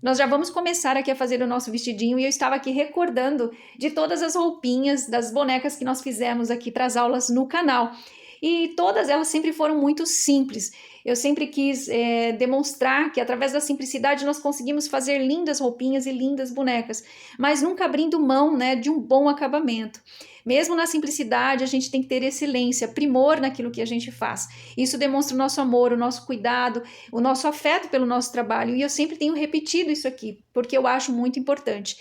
Nós já vamos começar aqui a fazer o nosso vestidinho e eu estava aqui recordando de todas as roupinhas, das bonecas que nós fizemos aqui para as aulas no canal. E todas elas sempre foram muito simples. Eu sempre quis demonstrar que através da simplicidade nós conseguimos fazer lindas roupinhas e lindas bonecas, mas nunca abrindo mão, né, de um bom acabamento. Mesmo na simplicidade, a gente tem que ter excelência, primor naquilo que a gente faz. Isso demonstra o nosso amor, o nosso cuidado, o nosso afeto pelo nosso trabalho. E eu sempre tenho repetido isso aqui, porque eu acho muito importante.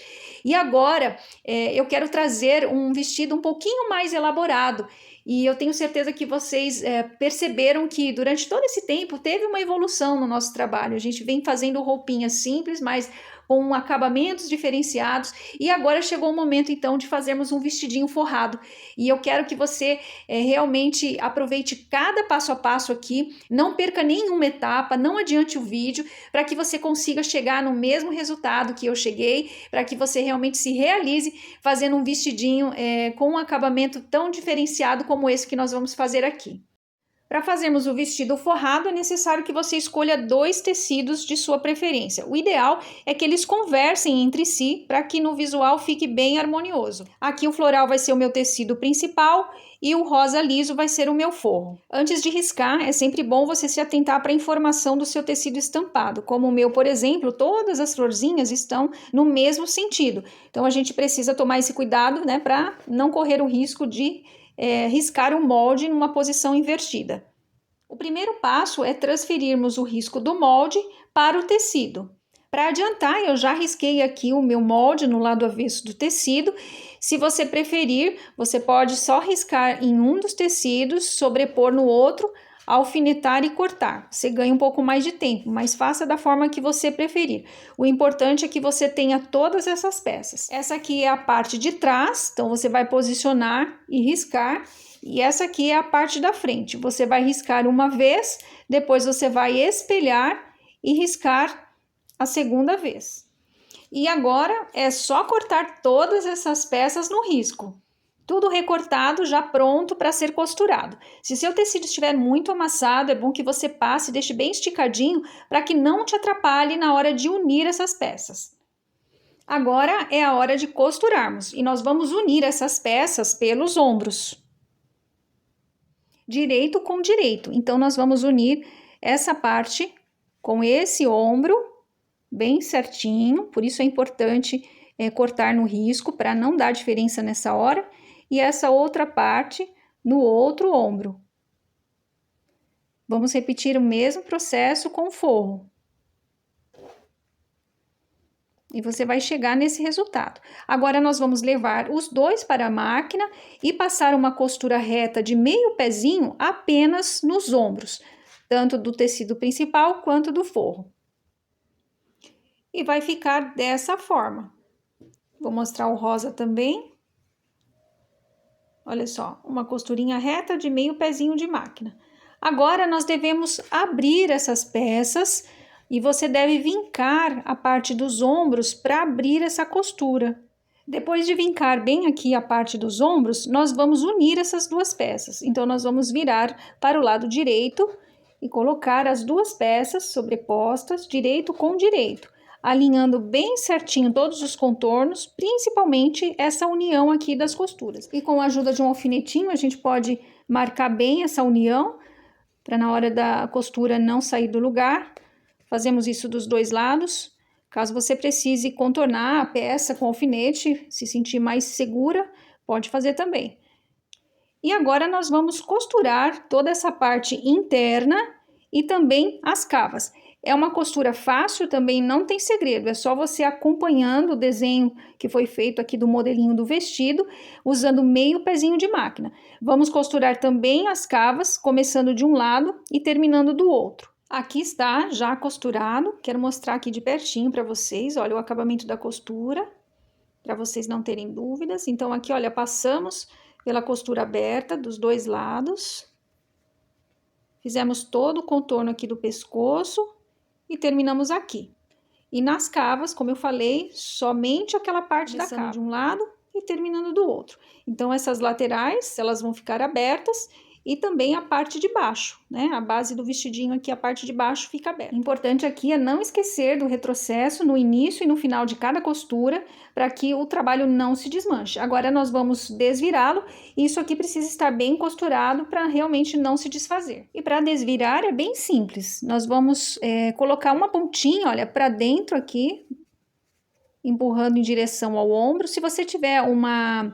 E agora, eu quero trazer um vestido um pouquinho mais elaborado. E eu tenho certeza que vocês perceberam que durante todo esse tempo teve uma evolução no nosso trabalho. A gente vem fazendo roupinhas simples, mas com acabamentos diferenciados, e agora chegou o momento então de fazermos um vestidinho forrado, e eu quero que você realmente aproveite cada passo a passo aqui, não perca nenhuma etapa, não adiante o vídeo, para que você consiga chegar no mesmo resultado que eu cheguei, para que você realmente se realize fazendo um vestidinho com um acabamento tão diferenciado como esse que nós vamos fazer aqui. Para fazermos o vestido forrado, é necessário que você escolha 2 tecidos de sua preferência. O ideal é que eles conversem entre si para que no visual fique bem harmonioso. Aqui o floral vai ser o meu tecido principal e o rosa liso vai ser o meu forro. Antes de riscar, é sempre bom você se atentar para a informação do seu tecido estampado. Como o meu, por exemplo, todas as florzinhas estão no mesmo sentido. Então a gente precisa tomar esse cuidado, né, para não correr o risco de riscar o molde numa posição invertida. O primeiro passo é transferirmos o risco do molde para o tecido. Para adiantar, eu já risquei aqui o meu molde no lado avesso do tecido. Se você preferir, você pode só riscar em um dos tecidos, sobrepor no outro, alfinetar e cortar. Você ganha um pouco mais de tempo, mas faça da forma que você preferir. O importante é que você tenha todas essas peças. Essa aqui é a parte de trás, então você vai posicionar e riscar. E essa aqui é a parte da frente. Você vai riscar uma vez, depois você vai espelhar e riscar a segunda vez. E agora é só cortar todas essas peças no risco. Tudo recortado, já pronto para ser costurado. Se seu tecido estiver muito amassado, é bom que você passe e deixe bem esticadinho para que não te atrapalhe na hora de unir essas peças. Agora é a hora de costurarmos e nós vamos unir essas peças pelos ombros. Direito com direito. Então, nós vamos unir essa parte com esse ombro bem certinho. Por isso é importante cortar no risco para não dar diferença nessa hora. E essa outra parte no outro ombro. Vamos repetir o mesmo processo com o forro. E você vai chegar nesse resultado. Agora, nós vamos levar os dois para a máquina e passar uma costura reta de meio pezinho apenas nos ombros, tanto do tecido principal quanto do forro. E vai ficar dessa forma. Vou mostrar o rosa também. Olha só, uma costurinha reta de meio pezinho de máquina. Agora, nós devemos abrir essas peças e você deve vincar a parte dos ombros para abrir essa costura. Depois de vincar bem aqui a parte dos ombros, nós vamos unir essas duas peças. Então, nós vamos virar para o lado direito e colocar as duas peças sobrepostas, direito com direito, alinhando bem certinho todos os contornos, principalmente essa união aqui das costuras. E com a ajuda de um alfinetinho, a gente pode marcar bem essa união, para na hora da costura não sair do lugar. Fazemos isso dos dois lados. Caso você precise contornar a peça com alfinete, se sentir mais segura, pode fazer também. E agora nós vamos costurar toda essa parte interna e também as cavas. É uma costura fácil, também não tem segredo, é só você acompanhando o desenho que foi feito aqui do modelinho do vestido, usando meio pezinho de máquina. Vamos costurar também as cavas, começando de um lado e terminando do outro. Aqui está já costurado, quero mostrar aqui de pertinho para vocês, olha o acabamento da costura, para vocês não terem dúvidas. Então aqui, olha, passamos pela costura aberta dos dois lados, fizemos todo o contorno aqui do pescoço, e terminamos aqui. E nas cavas, como eu falei, somente aquela parte da cava de um lado e terminando do outro. Então, essas laterais, elas vão ficar abertas e também a parte de baixo, né? A base do vestidinho aqui, a parte de baixo fica aberta. O importante aqui é não esquecer do retrocesso no início e no final de cada costura, para que o trabalho não se desmanche. Agora nós vamos desvirá-lo, e isso aqui precisa estar bem costurado para realmente não se desfazer. E para desvirar é bem simples, nós vamos colocar uma pontinha, olha, para dentro aqui, empurrando em direção ao ombro. Se você tiver uma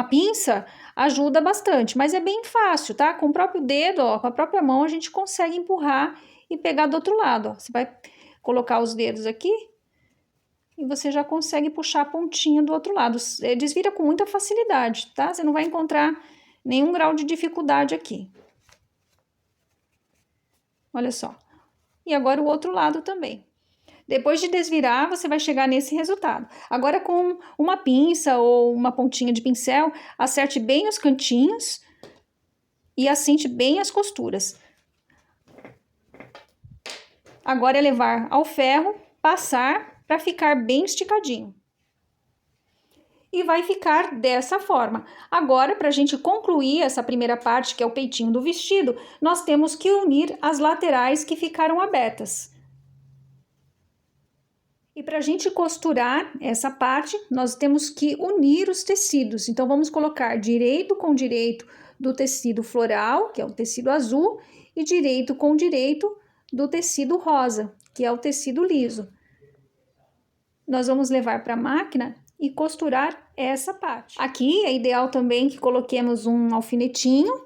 pinça, ajuda bastante, mas é bem fácil, tá? Com o próprio dedo, ó, com a própria mão, a gente consegue empurrar e pegar do outro lado, ó. Você vai colocar os dedos aqui e você já consegue puxar a pontinha do outro lado. Desvira com muita facilidade, tá? Você não vai encontrar nenhum grau de dificuldade aqui. Olha só. E agora o outro lado também. Depois de desvirar, você vai chegar nesse resultado. Agora, com uma pinça ou uma pontinha de pincel, acerte bem os cantinhos e assente bem as costuras. Agora é levar ao ferro, passar para ficar bem esticadinho. E vai ficar dessa forma. Agora, para a gente concluir essa primeira parte, que é o peitinho do vestido, nós temos que unir as laterais que ficaram abertas. E para a gente costurar essa parte, nós temos que unir os tecidos. Então, vamos colocar direito com direito do tecido floral, que é o tecido azul, e direito com direito do tecido rosa, que é o tecido liso. Nós vamos levar para a máquina e costurar essa parte. Aqui é ideal também que coloquemos um alfinetinho,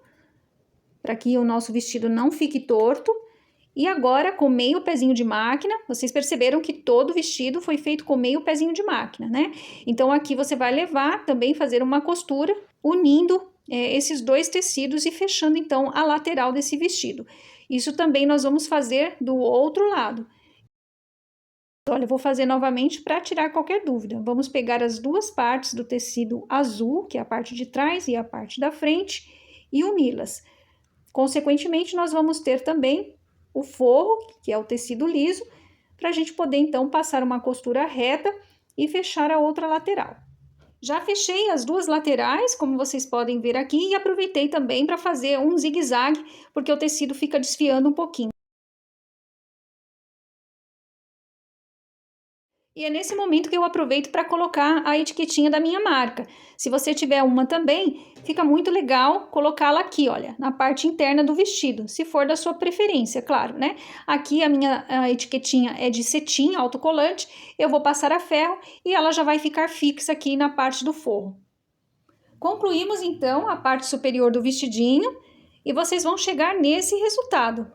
para que o nosso vestido não fique torto. E agora, com meio pezinho de máquina, vocês perceberam que todo vestido foi feito com meio pezinho de máquina, né? Então, aqui você vai levar também, fazer uma costura, unindo esses dois tecidos e fechando, então, a lateral desse vestido. Isso também nós vamos fazer do outro lado. Olha, eu vou fazer novamente para tirar qualquer dúvida. Vamos pegar as duas partes do tecido azul, que é a parte de trás e a parte da frente, e uni-las. Consequentemente, nós vamos ter também o forro, que é o tecido liso, para a gente poder então passar uma costura reta e fechar a outra lateral. Já fechei as duas laterais, como vocês podem ver aqui, e aproveitei também para fazer um zigue-zague, porque o tecido fica desfiando um pouquinho. E é nesse momento que eu aproveito para colocar a etiquetinha da minha marca. Se você tiver uma também, fica muito legal colocá-la aqui, olha, na parte interna do vestido, se for da sua preferência, claro, né? Aqui a etiquetinha é de cetim autocolante, eu vou passar a ferro e ela já vai ficar fixa aqui na parte do forro. Concluímos então a parte superior do vestidinho e vocês vão chegar nesse resultado.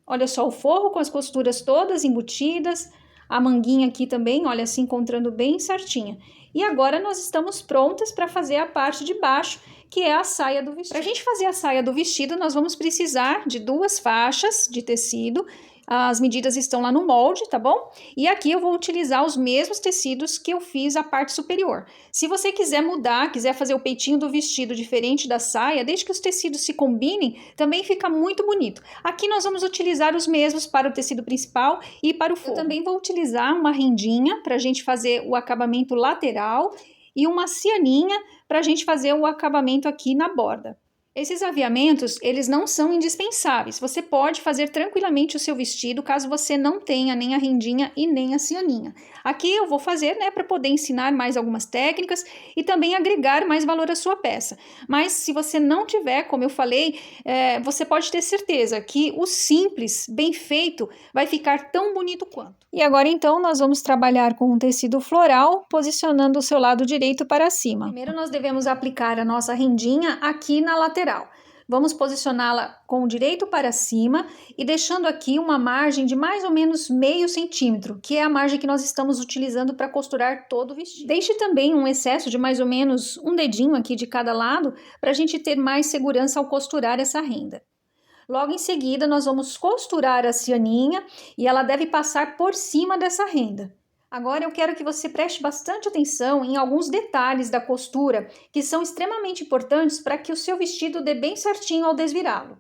Olha só o forro com as costuras todas embutidas, a manguinha aqui também, olha, se encontrando bem certinha. E agora nós estamos prontas para fazer a parte de baixo, que é a saia do vestido. Para a gente fazer a saia do vestido, nós vamos precisar de 2 faixas de tecido. As medidas estão lá no molde, tá bom? E aqui eu vou utilizar os mesmos tecidos que eu fiz a parte superior. Se você quiser mudar, quiser fazer o peitinho do vestido diferente da saia, desde que os tecidos se combinem, também fica muito bonito. Aqui nós vamos utilizar os mesmos para o tecido principal e para o forro. Eu também vou utilizar uma rendinha para a gente fazer o acabamento lateral e uma cianinha para a gente fazer o acabamento aqui na borda. Esses aviamentos, eles não são indispensáveis. Você pode fazer tranquilamente o seu vestido, caso você não tenha nem a rendinha e nem a cianinha. Aqui eu vou fazer, né, para poder ensinar mais algumas técnicas e também agregar mais valor à sua peça. Mas se você não tiver, como eu falei, você pode ter certeza que o simples, bem feito, vai ficar tão bonito quanto. E agora então nós vamos trabalhar com um tecido floral, posicionando o seu lado direito para cima. Primeiro nós devemos aplicar a nossa rendinha aqui na lateral. Vamos posicioná-la com o direito para cima e deixando aqui uma margem de mais ou menos meio centímetro, que é a margem que nós estamos utilizando para costurar todo o vestido. Deixe também um excesso de mais ou menos um dedinho aqui de cada lado, para a gente ter mais segurança ao costurar essa renda. Logo em seguida, nós vamos costurar a cianinha e ela deve passar por cima dessa renda. Agora eu quero que você preste bastante atenção em alguns detalhes da costura que são extremamente importantes para que o seu vestido dê bem certinho ao desvirá-lo.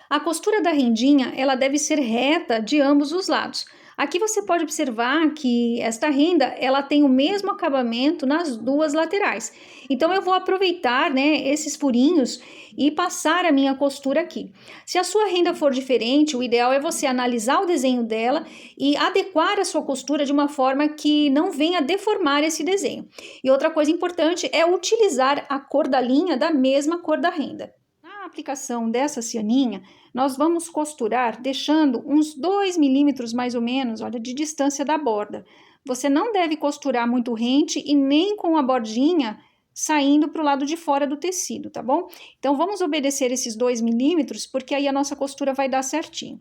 A costura da rendinha, ela deve ser reta de ambos os lados. Aqui você pode observar que esta renda, ela tem o mesmo acabamento nas duas laterais. Então, eu vou aproveitar, né, esses furinhos e passar a minha costura aqui. Se a sua renda for diferente, o ideal é você analisar o desenho dela e adequar a sua costura de uma forma que não venha deformar esse desenho. E outra coisa importante é utilizar a cor da linha da mesma cor da renda. Na aplicação dessa cianinha, nós vamos costurar deixando uns 2 milímetros mais ou menos, olha, de distância da borda. Você não deve costurar muito rente e nem com a bordinha saindo para o lado de fora do tecido, tá bom? Então, vamos obedecer esses 2 milímetros, porque aí a nossa costura vai dar certinho.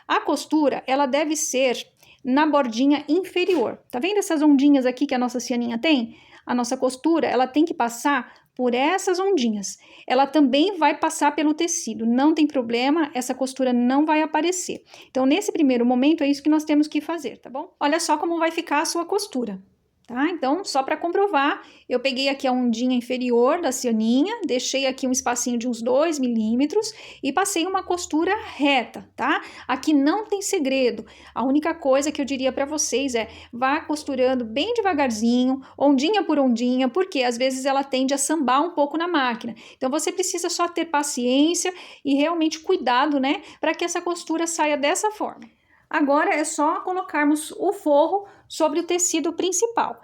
A costura, ela deve ser na bordinha inferior. Tá vendo essas ondinhas aqui que a nossa cianinha tem? A nossa costura, ela tem que passar por essas ondinhas. Ela também vai passar pelo tecido, não tem problema, essa costura não vai aparecer. Então, nesse primeiro momento, é isso que nós temos que fazer, tá bom? Olha só como vai ficar a sua costura. Tá? Então, só para comprovar, eu peguei aqui a ondinha inferior da cianinha, deixei aqui um espacinho de uns 2 milímetros e passei uma costura reta, tá? Aqui não tem segredo, a única coisa que eu diria para vocês é vá costurando bem devagarzinho, ondinha por ondinha, porque às vezes ela tende a sambar um pouco na máquina. Então, você precisa só ter paciência e realmente cuidado, né, para que essa costura saia dessa forma. Agora é só colocarmos o forro sobre o tecido principal.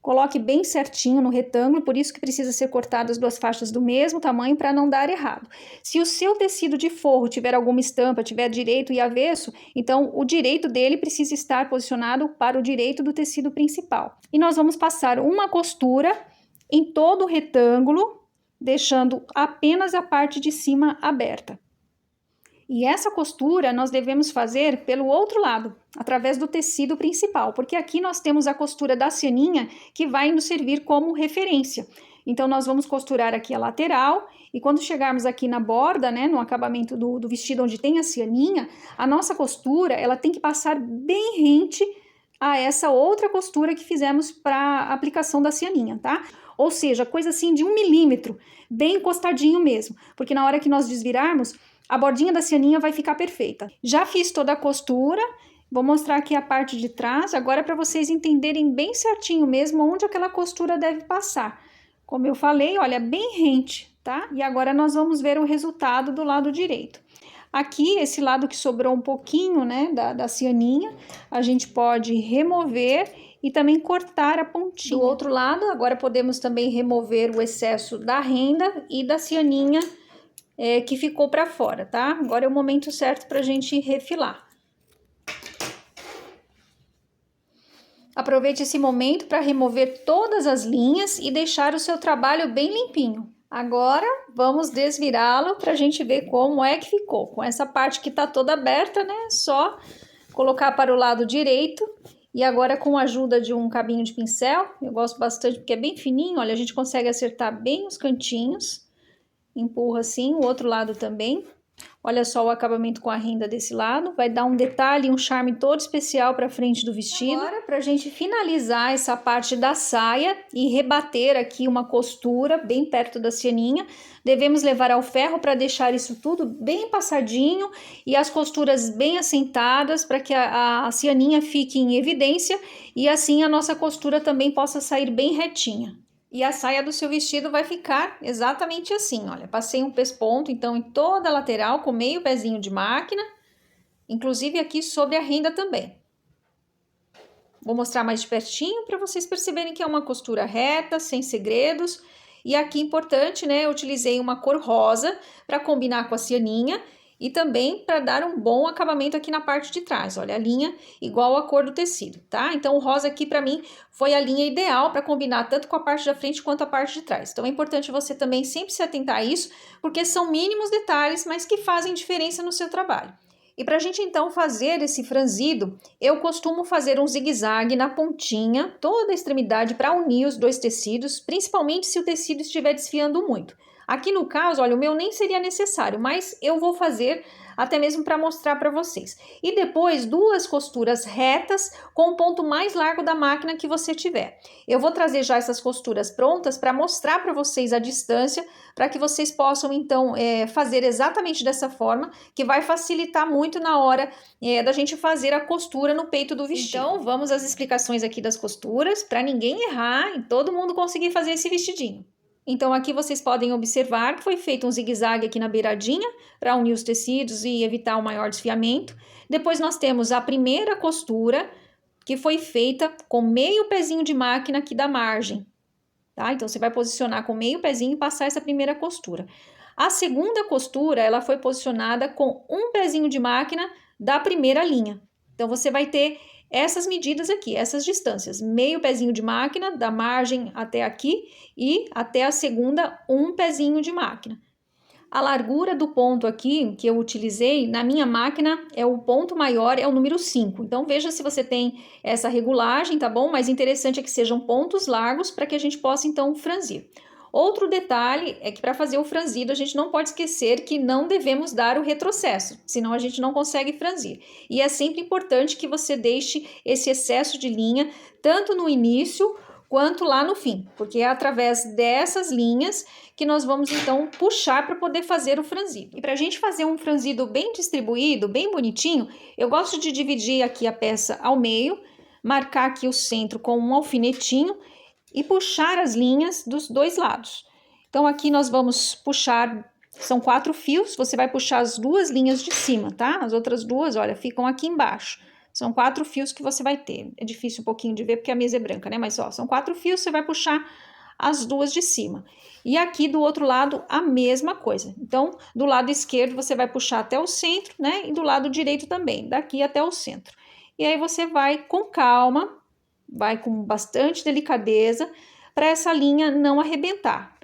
Coloque bem certinho no retângulo, por isso que precisa ser cortadas 2 faixas do mesmo tamanho para não dar errado. Se o seu tecido de forro tiver alguma estampa, tiver direito e avesso, então o direito dele precisa estar posicionado para o direito do tecido principal. E nós vamos passar uma costura em todo o retângulo, deixando apenas a parte de cima aberta. E essa costura nós devemos fazer pelo outro lado, através do tecido principal, porque aqui nós temos a costura da cianinha que vai nos servir como referência. Então, nós vamos costurar aqui a lateral e quando chegarmos aqui na borda, né, no acabamento do vestido onde tem a cianinha, a nossa costura, ela tem que passar bem rente a essa outra costura que fizemos para a aplicação da cianinha, tá? Ou seja, coisa assim de 1 milímetro, bem encostadinho mesmo, porque na hora que nós desvirarmos, a bordinha da cianinha vai ficar perfeita. Já fiz toda a costura, vou mostrar aqui a parte de trás, agora para vocês entenderem bem certinho mesmo onde aquela costura deve passar. Como eu falei, olha, bem rente, tá? E agora nós vamos ver o resultado do lado direito. Aqui, esse lado que sobrou um pouquinho, né, da cianinha, a gente pode remover e também cortar a pontinha. Do outro lado, agora podemos também remover o excesso da renda e da cianinha que ficou para fora, tá? Agora é o momento certo para a gente refilar. Aproveite esse momento para remover todas as linhas e deixar o seu trabalho bem limpinho. Agora, vamos desvirá-lo para a gente ver como é que ficou. Com essa parte que tá toda aberta, né? Só colocar para o lado direito. E agora, com a ajuda de um cabinho de pincel, eu gosto bastante porque é bem fininho, olha, a gente consegue acertar bem os cantinhos. Empurra assim, o outro lado também. Olha só o acabamento com a renda desse lado. Vai dar um detalhe, um charme todo especial para frente do vestido. Agora, para a gente finalizar essa parte da saia e rebater aqui uma costura bem perto da cianinha, devemos levar ao ferro para deixar isso tudo bem passadinho e as costuras bem assentadas para que a cianinha fique em evidência e assim a nossa costura também possa sair bem retinha. E a saia do seu vestido vai ficar exatamente assim, olha, passei um pesponto, então, em toda a lateral, com meio pezinho de máquina, inclusive aqui sobre a renda também. Vou mostrar mais de pertinho para vocês perceberem que é uma costura reta, sem segredos. E aqui, importante, né, eu utilizei uma cor rosa para combinar com a cianinha, e também para dar um bom acabamento aqui na parte de trás. Olha, a linha igual a cor do tecido, tá? Então, o rosa aqui, para mim, foi a linha ideal para combinar tanto com a parte da frente quanto a parte de trás. Então, é importante você também sempre se atentar a isso, porque são mínimos detalhes, mas que fazem diferença no seu trabalho. E para a gente, então, fazer esse franzido, eu costumo fazer um zigue-zague na pontinha, toda a extremidade, para unir os dois tecidos, principalmente se o tecido estiver desfiando muito. Aqui no caso, olha, o meu nem seria necessário, mas eu vou fazer até mesmo para mostrar para vocês. E depois 2 costuras retas com o ponto mais largo da máquina que você tiver. Eu vou trazer já essas costuras prontas para mostrar para vocês a distância, para que vocês possam então fazer exatamente dessa forma, que vai facilitar muito na hora da gente fazer a costura no peito do vestido. Então vamos às explicações aqui das costuras, para ninguém errar e todo mundo conseguir fazer esse vestidinho. Então aqui vocês podem observar que foi feito um zigue-zague aqui na beiradinha para unir os tecidos e evitar o maior desfiamento. Depois nós temos a primeira costura que foi feita com meio pezinho de máquina aqui da margem, tá? Então você vai posicionar com meio pezinho e passar essa primeira costura. A segunda costura, ela foi posicionada com um pezinho de máquina da primeira linha. Então você vai ter essas medidas aqui, essas distâncias, meio pezinho de máquina, da margem até aqui e até a segunda, um pezinho de máquina. A largura do ponto aqui que eu utilizei na minha máquina é o ponto maior, é o número 5. Então veja se você tem essa regulagem, tá bom? Mas interessante é que sejam pontos largos para que a gente possa então franzir. Outro detalhe é que para fazer o franzido a gente não pode esquecer que não devemos dar o retrocesso, senão a gente não consegue franzir. E é sempre importante que você deixe esse excesso de linha tanto no início quanto lá no fim, porque é através dessas linhas que nós vamos então puxar para poder fazer o franzido. E para a gente fazer um franzido bem distribuído, bem bonitinho, eu gosto de dividir aqui a peça ao meio, marcar aqui o centro com um alfinetinho e puxar as linhas dos 2 lados. Então aqui nós vamos puxar, são 4 fios, você vai puxar as 2 linhas de cima, tá? As outras 2, olha, ficam aqui embaixo. São 4 fios que você vai ter. É difícil um pouquinho de ver porque a mesa é branca, né? Mas ó, são 4 fios, você vai puxar as 2 de cima. E aqui do outro lado a mesma coisa. Então, do lado esquerdo você vai puxar até o centro, né? E do lado direito também, daqui até o centro. E aí você vai com calma, vai com bastante delicadeza para essa linha não arrebentar.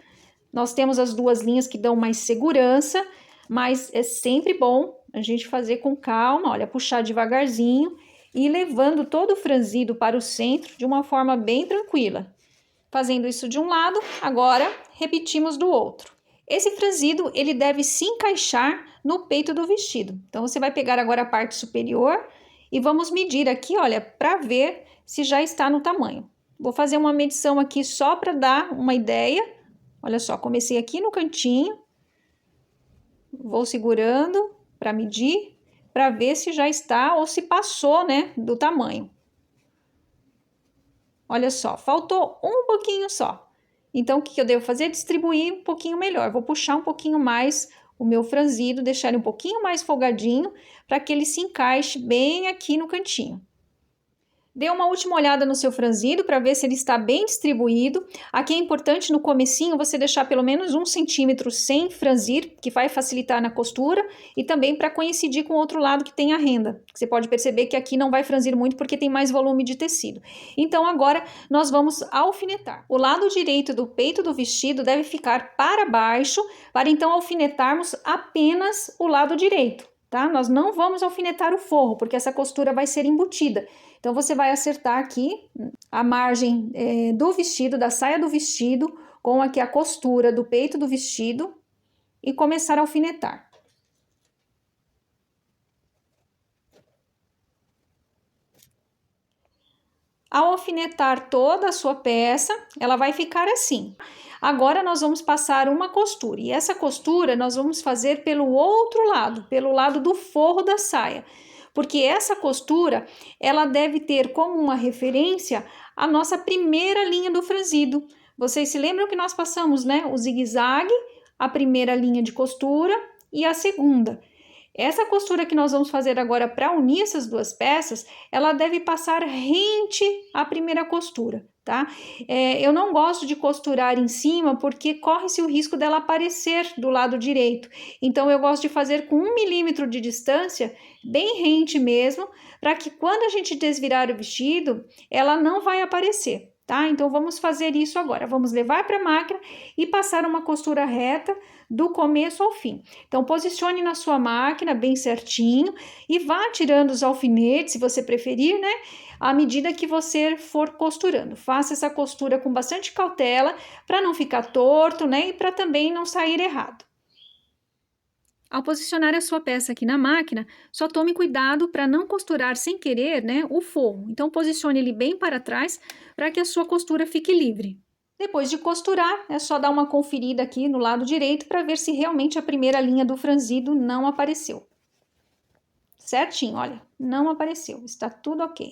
Nós temos as 2 linhas que dão mais segurança, mas é sempre bom a gente fazer com calma, olha, puxar devagarzinho e levando todo o franzido para o centro de uma forma bem tranquila. Fazendo isso de um lado, agora repetimos do outro. Esse franzido, ele deve se encaixar no peito do vestido. Então, você vai pegar agora a parte superior e vamos medir aqui, olha, para ver se já está no tamanho. Vou fazer uma medição aqui só para dar uma ideia. Olha só, comecei aqui no cantinho, vou segurando para medir, para ver se já está ou se passou, né, do tamanho. Olha só, faltou um pouquinho só. Então, o que eu devo fazer? Distribuir um pouquinho melhor. Vou puxar um pouquinho mais o meu franzido, deixar ele um pouquinho mais folgadinho, para que ele se encaixe bem aqui no cantinho. Dê uma última olhada no seu franzido para ver se ele está bem distribuído. Aqui é importante no comecinho você deixar pelo menos 1 centímetro sem franzir, que vai facilitar na costura e também para coincidir com o outro lado que tem a renda. Você pode perceber que aqui não vai franzir muito porque tem mais volume de tecido. Então agora nós vamos alfinetar. O lado direito do peito do vestido deve ficar para baixo, para então alfinetarmos apenas o lado direito. Tá? Nós não vamos alfinetar o forro, porque essa costura vai ser embutida. Então, você vai acertar aqui a margem do vestido, da saia do vestido, com aqui a costura do peito do vestido e começar a alfinetar. Ao alfinetar toda a sua peça, ela vai ficar assim. Agora, nós vamos passar uma costura, e essa costura nós vamos fazer pelo outro lado, pelo lado do forro da saia. Porque essa costura, ela deve ter como uma referência a nossa primeira linha do franzido. Vocês se lembram que nós passamos, né? O zigue-zague, a primeira linha de costura e a segunda. Essa costura que nós vamos fazer agora para unir essas 2 peças, ela deve passar rente à primeira costura, tá? Eu não gosto de costurar em cima porque corre-se o risco dela aparecer do lado direito. Então, eu gosto de fazer com 1 milímetro de distância, bem rente mesmo, para que quando a gente desvirar o vestido, ela não vai aparecer. tá? Então, vamos fazer isso agora. Vamos levar para a máquina e passar uma costura reta do começo ao fim. Então, posicione na sua máquina bem certinho e vá tirando os alfinetes, se você preferir, né? À medida que você for costurando. Faça essa costura com bastante cautela para não ficar torto, né? E para também não sair errado. Ao posicionar a sua peça aqui na máquina, só tome cuidado para não costurar sem querer, né, o forro. Então, posicione ele bem para trás para que a sua costura fique livre. Depois de costurar, é só dar uma conferida aqui no lado direito para ver se realmente a primeira linha do franzido não apareceu. Certinho, olha, não apareceu, está tudo ok.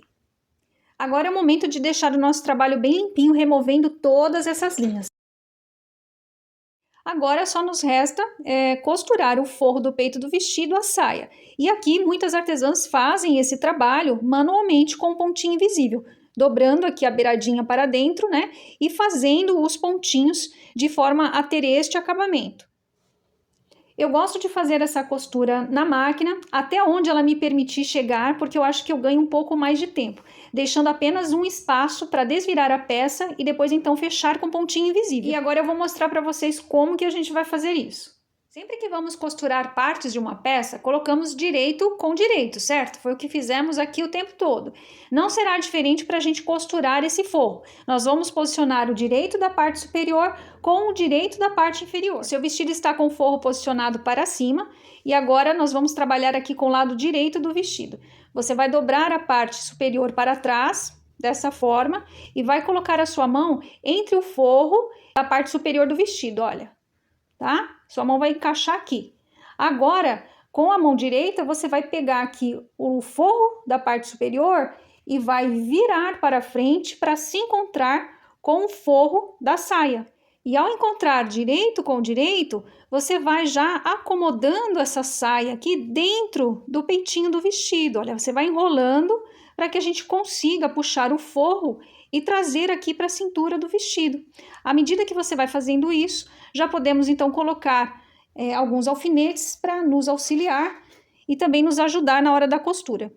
Agora é o momento de deixar o nosso trabalho bem limpinho, removendo todas essas linhas. Agora só nos resta costurar o forro do peito do vestido à saia. E aqui muitas artesãs fazem esse trabalho manualmente com um pontinho invisível, dobrando aqui a beiradinha para dentro, né? E fazendo os pontinhos de forma a ter este acabamento. Eu gosto de fazer essa costura na máquina até onde ela me permitir chegar, porque eu acho que eu ganho um pouco mais de tempo, deixando apenas um espaço para desvirar a peça e depois então fechar com pontinho invisível. E agora eu vou mostrar para vocês como que a gente vai fazer isso. Sempre que vamos costurar partes de uma peça, colocamos direito com direito, certo? Foi o que fizemos aqui o tempo todo. Não será diferente para a gente costurar esse forro. Nós vamos posicionar o direito da parte superior com o direito da parte inferior. Seu vestido está com o forro posicionado para cima e agora nós vamos trabalhar aqui com o lado direito do vestido. Você vai dobrar a parte superior para trás, dessa forma, e vai colocar a sua mão entre o forro e a parte superior do vestido, olha. Tá? Sua mão vai encaixar aqui. Agora, com a mão direita, você vai pegar aqui o forro da parte superior e vai virar para frente para se encontrar com o forro da saia. E ao encontrar direito com direito, você vai já acomodando essa saia aqui dentro do peitinho do vestido. Olha, você vai enrolando para que a gente consiga puxar o forro e trazer aqui para a cintura do vestido. À medida que você vai fazendo isso, já podemos então colocar alguns alfinetes para nos auxiliar e também nos ajudar na hora da costura.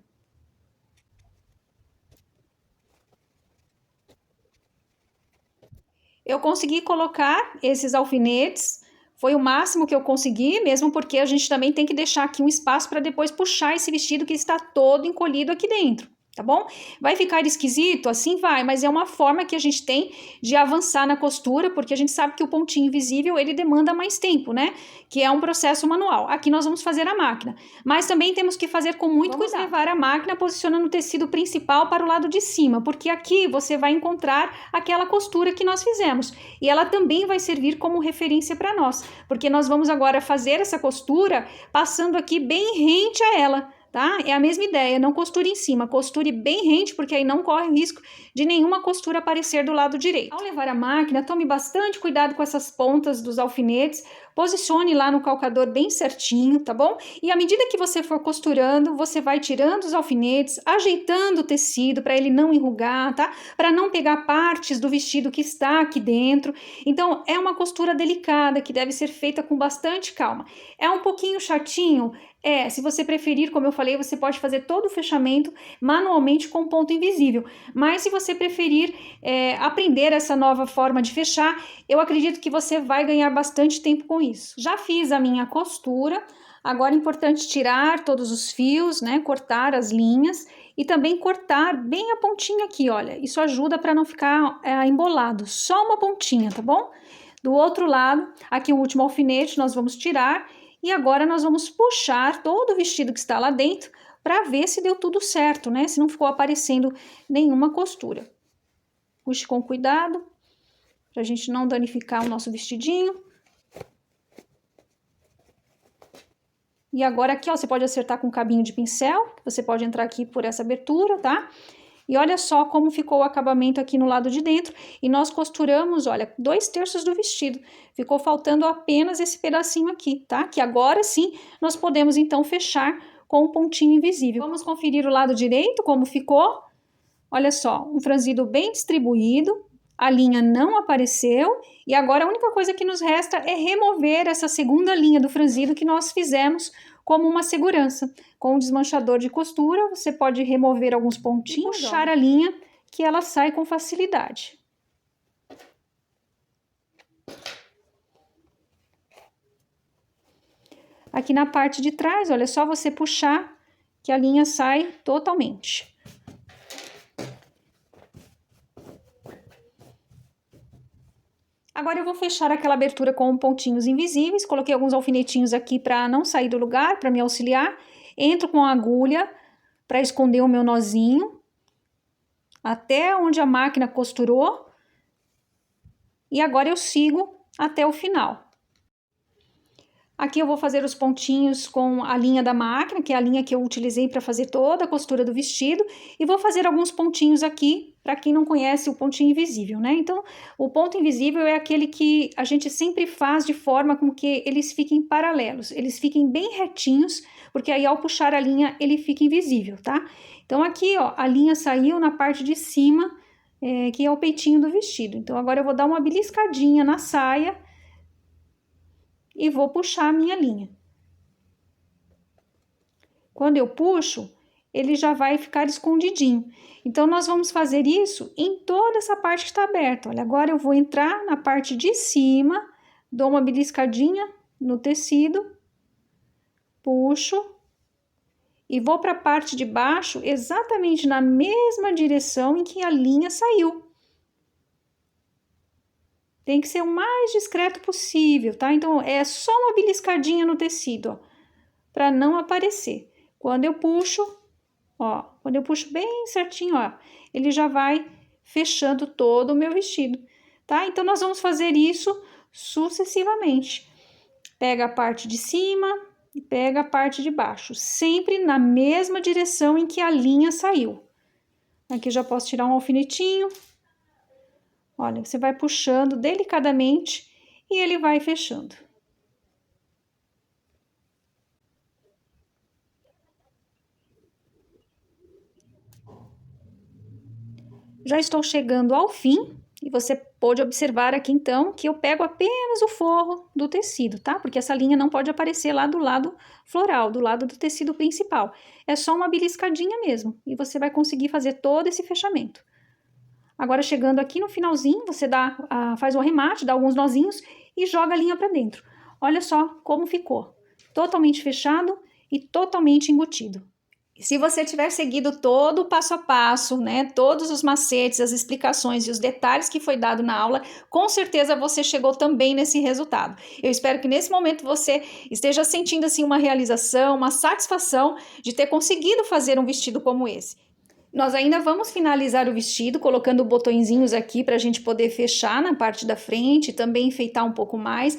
Eu consegui colocar esses alfinetes, foi o máximo que eu consegui, mesmo porque a gente também tem que deixar aqui um espaço para depois puxar esse vestido que está todo encolhido aqui dentro. Tá bom? Vai ficar esquisito? Assim vai, mas é uma forma que a gente tem de avançar na costura, porque a gente sabe que o pontinho invisível, ele demanda mais tempo, né? Que é um processo manual. Aqui nós vamos fazer a máquina, mas também temos que fazer com muito cuidado. Vamos levar a máquina posicionando o tecido principal para o lado de cima, porque aqui você vai encontrar aquela costura que nós fizemos, e ela também vai servir como referência para nós, porque nós vamos agora fazer essa costura passando aqui bem rente a ela. Tá? É a mesma ideia, não costure em cima, costure bem rente, porque aí não corre o risco de nenhuma costura aparecer do lado direito. Ao levar a máquina, tome bastante cuidado com essas pontas dos alfinetes, posicione lá no calcador bem certinho, tá bom? E à medida que você for costurando, você vai tirando os alfinetes, ajeitando o tecido para ele não enrugar, tá? Para não pegar partes do vestido que está aqui dentro. Então, é uma costura delicada que deve ser feita com bastante calma. É um pouquinho chatinho? Se você preferir, como eu falei, você pode fazer todo o fechamento manualmente com ponto invisível. Mas se você preferir aprender essa nova forma de fechar, eu acredito que você vai ganhar bastante tempo com isso. Já fiz a minha costura, agora é importante tirar todos os fios, né? Cortar as linhas e também cortar bem a pontinha aqui, olha. Isso ajuda para não ficar embolado, só uma pontinha, tá bom? Do outro lado, aqui o último alfinete nós vamos tirar. E agora nós vamos puxar todo o vestido que está lá dentro para ver se deu tudo certo, né? Se não ficou aparecendo nenhuma costura. Puxe com cuidado, para a gente não danificar o nosso vestidinho. E agora aqui, ó, você pode acertar com um cabinho de pincel, você pode entrar aqui por essa abertura, tá? E olha só como ficou o acabamento aqui no lado de dentro. E nós costuramos, olha, 2/3 do vestido. Ficou faltando apenas esse pedacinho aqui, tá? Que agora sim nós podemos então fechar com um pontinho invisível. Vamos conferir o lado direito como ficou. Olha só, um franzido bem distribuído. A linha não apareceu. E agora a única coisa que nos resta é remover essa segunda linha do franzido que nós fizemos como uma segurança. Com o desmanchador de costura, você pode remover alguns pontinhos e puxar a linha que ela sai com facilidade. Aqui na parte de trás, olha, é só você puxar que a linha sai totalmente. Agora eu vou fechar aquela abertura com pontinhos invisíveis, coloquei alguns alfinetinhos aqui para não sair do lugar, para me auxiliar. Entro com a agulha para esconder o meu nozinho, até onde a máquina costurou. E agora eu sigo até o final. Aqui eu vou fazer os pontinhos com a linha da máquina, que é a linha que eu utilizei para fazer toda a costura do vestido, e vou fazer alguns pontinhos aqui, para quem não conhece o pontinho invisível, né? Então, o ponto invisível é aquele que a gente sempre faz de forma com que eles fiquem paralelos, eles fiquem bem retinhos, porque aí ao puxar a linha ele fica invisível, tá? Então aqui, ó, a linha saiu na parte de cima, que é o peitinho do vestido. Então agora eu vou dar uma beliscadinha na saia, e vou puxar a minha linha. Quando eu puxo, ele já vai ficar escondidinho. Então, nós vamos fazer isso em toda essa parte que está aberta. Olha, agora eu vou entrar na parte de cima, dou uma beliscadinha no tecido, puxo e vou para a parte de baixo exatamente na mesma direção em que a linha saiu. Tem que ser o mais discreto possível, tá? Então, é só uma beliscadinha no tecido, ó, para não aparecer. Quando eu puxo, ó, quando eu puxo bem certinho, ó, ele já vai fechando todo o meu vestido, tá? Então, nós vamos fazer isso sucessivamente. Pega a parte de cima e pega a parte de baixo, sempre na mesma direção em que a linha saiu. Aqui eu já posso tirar um alfinetinho. Olha, você vai puxando delicadamente e ele vai fechando. Já estou chegando ao fim e você pode observar aqui então que eu pego apenas o forro do tecido, tá? Porque essa linha não pode aparecer lá do lado floral, do lado do tecido principal. É só uma beliscadinha mesmo e você vai conseguir fazer todo esse fechamento. Agora, chegando aqui no finalzinho, você faz o arremate, dá alguns nozinhos e joga a linha para dentro. Olha só como ficou. Totalmente fechado e totalmente embutido. Se você tiver seguido todo o passo a passo, né, todos os macetes, as explicações e os detalhes que foi dado na aula, com certeza você chegou também nesse resultado. Eu espero que nesse momento você esteja sentindo assim uma realização, uma satisfação de ter conseguido fazer um vestido como esse. Nós ainda vamos finalizar o vestido colocando botõezinhos aqui para a gente poder fechar na parte da frente e também enfeitar um pouco mais.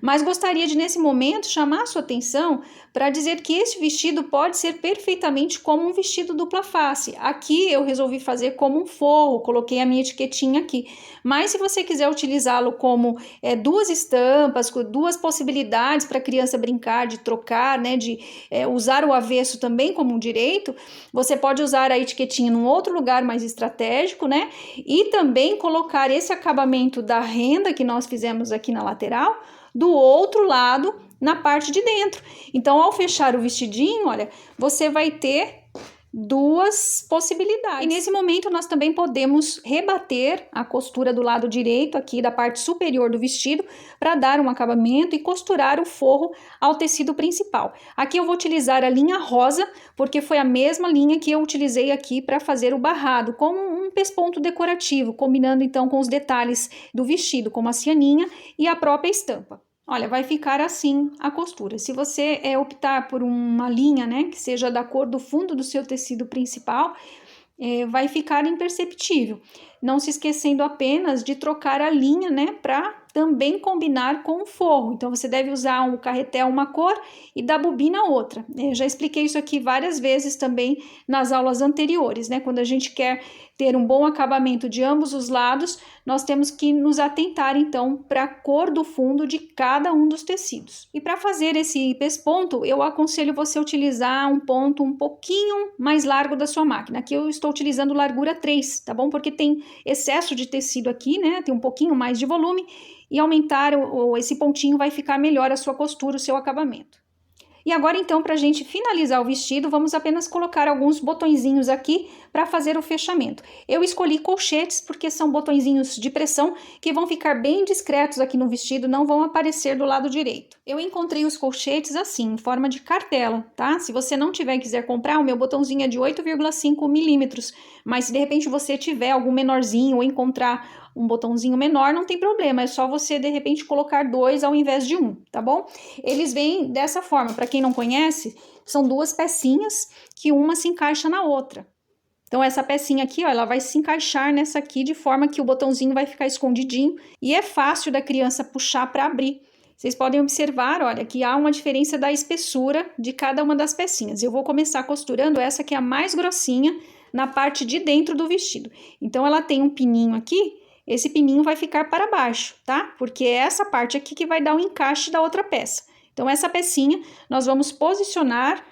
Mas gostaria de, nesse momento, chamar a sua atenção para dizer que este vestido pode ser perfeitamente como um vestido dupla face. Aqui eu resolvi fazer como um forro, coloquei a minha etiquetinha aqui. Mas se você quiser utilizá-lo como duas estampas, duas possibilidades para a criança brincar, de trocar, né, de usar o avesso também como um direito, você pode usar a etiquetinha num outro lugar mais estratégico, né? E também colocar esse acabamento da renda que nós fizemos aqui na lateral, do outro lado, na parte de dentro. Então, ao fechar o vestidinho, olha, você vai ter duas possibilidades. E nesse momento, nós também podemos rebater a costura do lado direito, aqui da parte superior do vestido, para dar um acabamento e costurar o forro ao tecido principal. Aqui eu vou utilizar a linha rosa, porque foi a mesma linha que eu utilizei aqui para fazer o barrado, como um pesponto decorativo, combinando então com os detalhes do vestido, como a cianinha e a própria estampa. Olha, vai ficar assim a costura. Se você optar por uma linha, né, que seja da cor do fundo do seu tecido principal, vai ficar imperceptível. Não se esquecendo apenas de trocar a linha, né, para também combinar com o forro. Então, você deve usar um carretel uma cor e da bobina outra. Eu já expliquei isso aqui várias vezes também nas aulas anteriores, né? Quando a gente quer ter um bom acabamento de ambos os lados, nós temos que nos atentar, então, para a cor do fundo de cada um dos tecidos. E para fazer esse pesponto, eu aconselho você utilizar um ponto um pouquinho mais largo da sua máquina. Aqui eu estou utilizando largura 3, tá bom? Porque tem excesso de tecido aqui, né? Tem um pouquinho mais de volume e aumentar esse pontinho vai ficar melhor a sua costura, o seu acabamento. E agora então, para a gente finalizar o vestido, vamos apenas colocar alguns botõezinhos aqui para fazer o fechamento. Eu escolhi colchetes porque são botõezinhos de pressão que vão ficar bem discretos aqui no vestido, não vão aparecer do lado direito. Eu encontrei os colchetes assim, em forma de cartela, tá? Se você não tiver e quiser comprar, o meu botãozinho é de 8,5 milímetros, mas se de repente você tiver algum menorzinho ou encontrar um botãozinho menor, não tem problema, é só você de repente colocar dois ao invés de um, tá bom? Eles vêm dessa forma, para quem não conhece, são duas pecinhas que uma se encaixa na outra. Então essa pecinha aqui, ó, ela vai se encaixar nessa aqui de forma que o botãozinho vai ficar escondidinho e é fácil da criança puxar para abrir. Vocês podem observar, olha, que há uma diferença da espessura de cada uma das pecinhas. Eu vou começar costurando essa que é a mais grossinha na parte de dentro do vestido. Então ela tem um pininho aqui. Esse pininho vai ficar para baixo, tá? Porque é essa parte aqui que vai dar o encaixe da outra peça. Então, essa pecinha nós vamos posicionar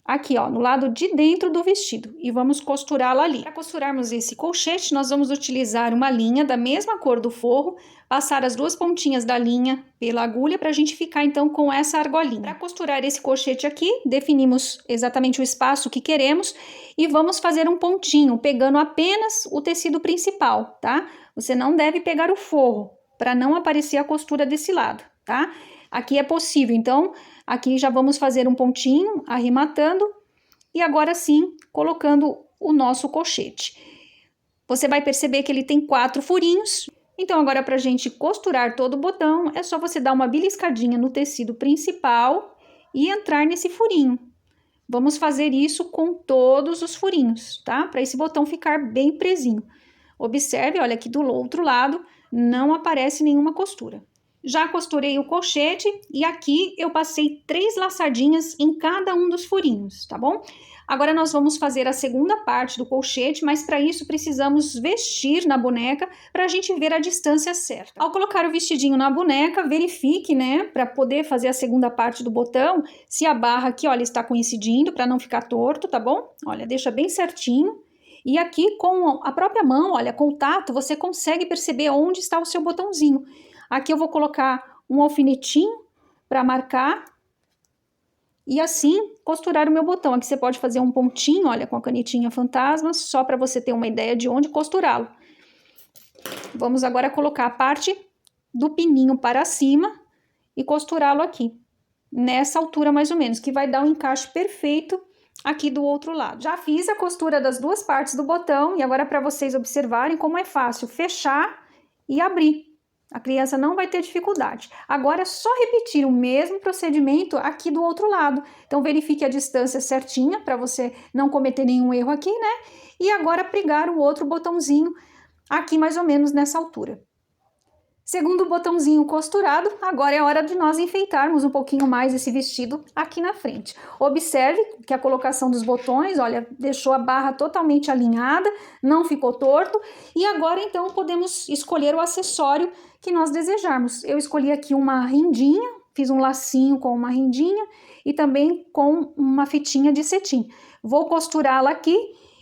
aqui, ó, no lado de dentro do vestido e vamos costurá-la ali. Para costurarmos esse colchete, nós vamos utilizar uma linha da mesma cor do forro, passar as duas pontinhas da linha pela agulha para a gente ficar então com essa argolinha. Para costurar esse colchete aqui, definimos exatamente o espaço que queremos e vamos fazer um pontinho, pegando apenas o tecido principal, tá? Você não deve pegar o forro, para não aparecer a costura desse lado, tá? Aqui é possível, então, aqui já vamos fazer um pontinho, arrematando, e agora sim, colocando o nosso colchete. Você vai perceber que ele tem 4 furinhos, então agora para a gente costurar todo o botão, é só você dar uma beliscadinha no tecido principal e entrar nesse furinho. Vamos fazer isso com todos os furinhos, tá? Para esse botão ficar bem presinho. Observe, olha, aqui do outro lado não aparece nenhuma costura. Já costurei o colchete e aqui eu passei 3 laçadinhas em cada um dos furinhos, tá bom? Agora nós vamos fazer a segunda parte do colchete, mas para isso precisamos vestir na boneca para a gente ver a distância certa. Ao colocar o vestidinho na boneca, verifique, né, para poder fazer a segunda parte do botão, se a barra aqui, olha, está coincidindo para não ficar torto, tá bom? Olha, deixa bem certinho. E aqui com a própria mão, olha, com o tato, você consegue perceber onde está o seu botãozinho. Aqui eu vou colocar um alfinetinho para marcar e assim costurar o meu botão. Aqui você pode fazer um pontinho, olha, com a canetinha fantasma, só para você ter uma ideia de onde costurá-lo. Vamos agora colocar a parte do pininho para cima e costurá-lo aqui, nessa altura mais ou menos, que vai dar um encaixe perfeito aqui do outro lado. Já fiz a costura das duas partes do botão e agora para vocês observarem como é fácil fechar e abrir. A criança não vai ter dificuldade. Agora é só repetir o mesmo procedimento aqui do outro lado. Então verifique a distância certinha para você não cometer nenhum erro aqui, né? E agora pregar o outro botãozinho aqui mais ou menos nessa altura. Segundo o botãozinho costurado, agora é hora de nós enfeitarmos um pouquinho mais esse vestido aqui na frente. Observe que a colocação dos botões, olha, deixou a barra totalmente alinhada, não ficou torto. E agora então podemos escolher o acessório que nós desejarmos. Eu escolhi aqui uma rendinha, fiz um lacinho com uma rendinha e também com uma fitinha de cetim. Vou costurá-la aqui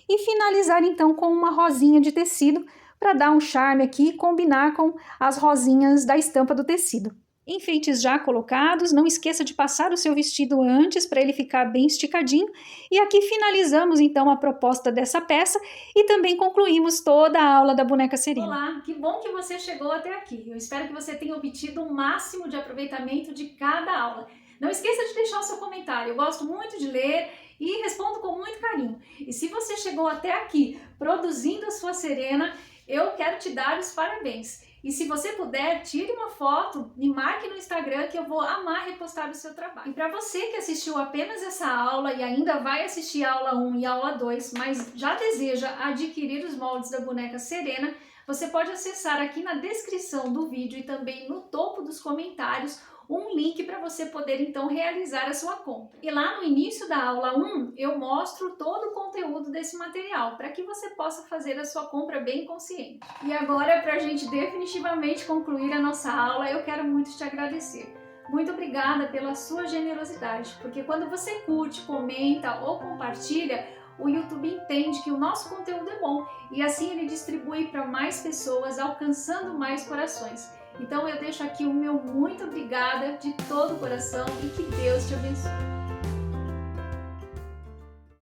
e finalizar então com uma rosinha de tecido, para dar um charme aqui e combinar com as rosinhas da estampa do tecido. Enfeites já colocados, não esqueça de passar o seu vestido antes para ele ficar bem esticadinho. E aqui finalizamos então a proposta dessa peça e também concluímos toda a aula da boneca Serena. Olá, que bom que você chegou até aqui. Eu espero que você tenha obtido o máximo de aproveitamento de cada aula. Não esqueça de deixar o seu comentário, eu gosto muito de ler e respondo com muito carinho. E se você chegou até aqui produzindo a sua Serena, eu quero te dar os parabéns. E se você puder, tire uma foto, me marque no Instagram que eu vou amar repostar o seu trabalho. E para você que assistiu apenas essa aula e ainda vai assistir a aula 1 e a aula 2, mas já deseja adquirir os moldes da boneca Serena, você pode acessar aqui na descrição do vídeo e também no topo dos comentários um link para você poder então realizar a sua compra. E lá no início da aula 1 eu mostro todo o conteúdo desse material para que você possa fazer a sua compra bem consciente. E agora, para a gente definitivamente concluir a nossa aula, eu quero muito te agradecer. Muito obrigada pela sua generosidade, porque quando você curte, comenta ou compartilha, o YouTube entende que o nosso conteúdo é bom e assim ele distribui para mais pessoas, alcançando mais corações. Então eu deixo aqui o meu muito obrigada de todo o coração e que Deus te abençoe.